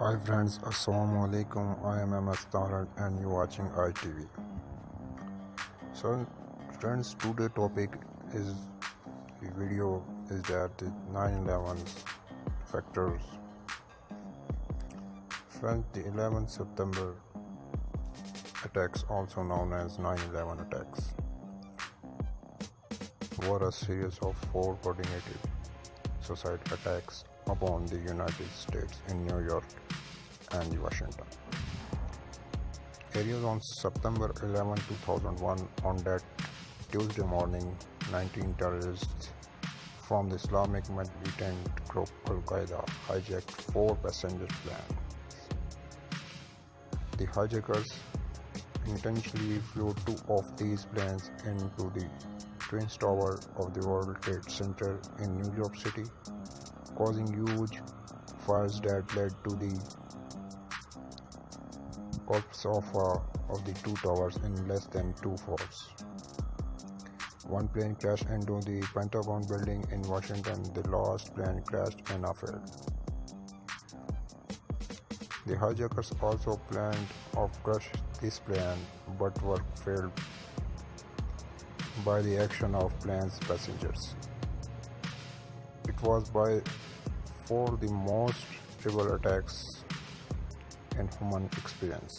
Hi friends, Assalamu alaikum. I am MS Tarak and you watching ITV. So friends, today topic is the video is that the 9/11 factors. Friends, the 11th September attacks, also known as 9/11 attacks, were a series of 4 coordinated suicide attacks upon the United States in New York and Washington. Areas on September 11, 2001. On that Tuesday morning, 19 terrorists from the Islamic militant group Al-Qaeda hijacked 4 passenger planes. The hijackers intentionally flew 2 of these planes into the Twin Tower of the World Trade Center in New York City, causing huge fires that led to the collapse of the 2 towers in less than 2 hours. One plane crashed into the Pentagon building in Washington. The last plane crashed in a field. The hijackers also planned to crush this plane but were failed by the action of plane's passengers. It was by far the most terrible attacks in human experience.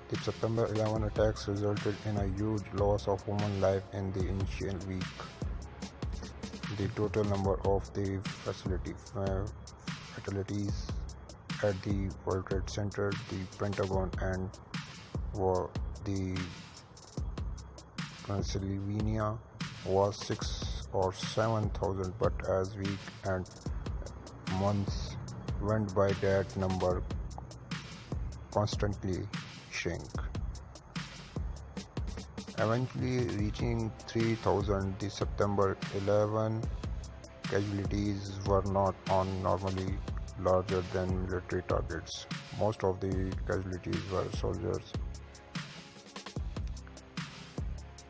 The September 11 attacks resulted in a huge loss of human life in the initial week. The total number of the fatalities at the World Trade Center, the Pentagon, and the Pennsylvania was 6 or 7,000, but as weeks and months went by, that number constantly shrank, eventually reaching 3,000. The September 11 casualties were not normally larger than military targets. Most of the casualties were soldiers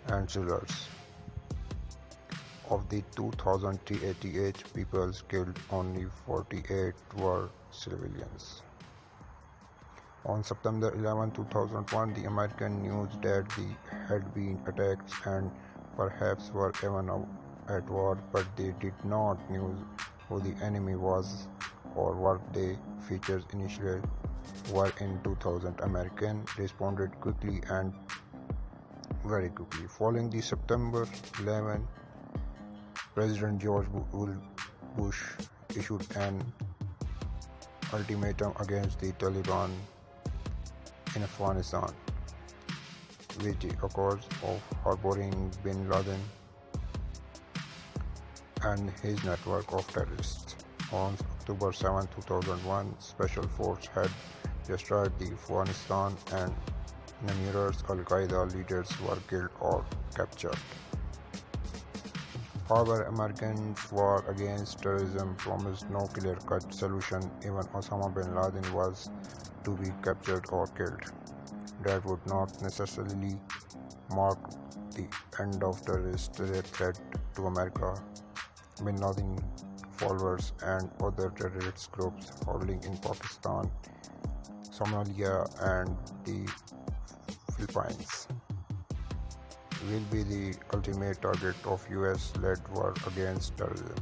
and sailors. Of the 2,388 people killed, only 48 were civilians. On September 11, 2001, the American news that they had been attacked and perhaps were even at war, but they did not know who the enemy was or what their features initially were. In 2000, Americans responded quickly and very quickly. Following the September 11, President George Bush issued an ultimatum against the Taliban in Afghanistan, which accused of harboring bin Laden and his network of terrorists. On October 7, 2001, Special Forces had destroyed the Afghanistan and numerous Al-Qaeda leaders were killed or captured. However, American war against terrorism promised no clear-cut solution. Even Osama bin Laden was to be captured or killed. That would not necessarily mark the end of terrorist threat to America. Bin Laden followers and other terrorist groups holding in Pakistan, Somalia, and the Philippines will be the ultimate target of US-led war against terrorism.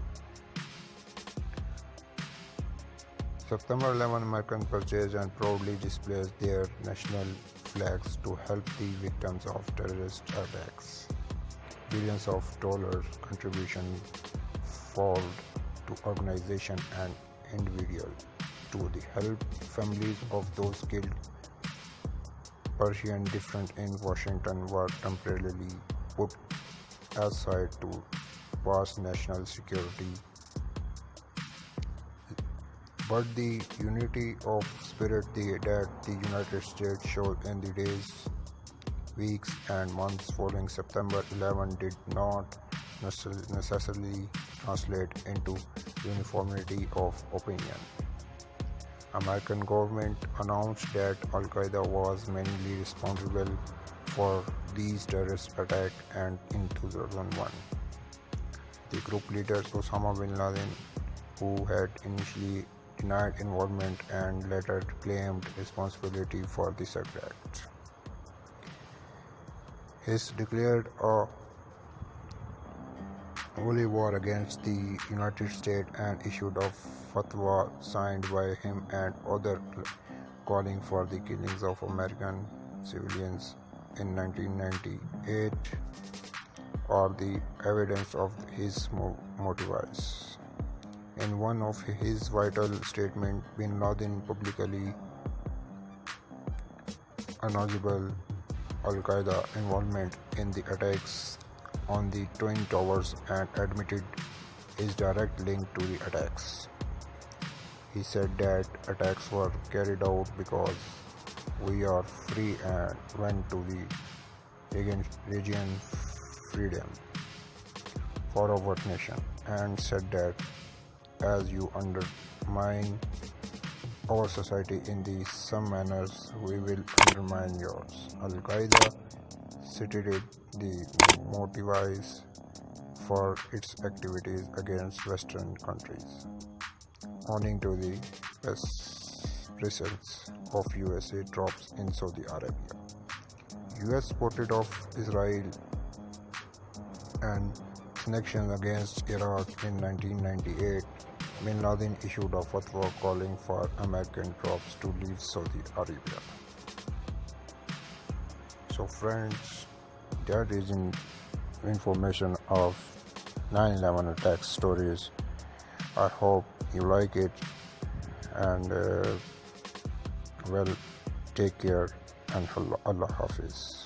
September 11, Americans purchased and proudly displayed their national flags to help the victims of terrorist attacks. Billions of dollars contribution followed to organizations and individuals to help families of those killed. Persian difference in Washington were temporarily put aside to pass national security, but the unity of spirit that the United States showed in the days, weeks, and months following September 11 did not necessarily translate into uniformity of opinion. American government announced that Al-Qaeda was mainly responsible for these terrorist attacks, and in 2001, the group leader Osama bin Laden, who had initially denied involvement and later claimed responsibility for this act. He declared a holy war against the United States and issued a fatwa signed by him and others calling for the killings of American civilians in 1998 or the evidence of his motives. In one of his vital statements, bin Laden publicly acknowledged Al-Qaeda involvement in the attacks on the Twin Towers and admitted his direct link to the attacks. He said that attacks were carried out because we are free and went to the region freedom for our nation, and said that as you undermine our society in the some manners, we will undermine yours. Al-Qaeda stated the motives for its activities against Western countries, owing to the presence of USA troops in Saudi Arabia. US supported of Israel and sanctions against Iraq in 1998. Bin Laden issued a fatwa calling for American troops to leave Saudi Arabia. So friends, that is information of 9/11 attack stories. I hope you like it, and well, take care and Allah Hafiz.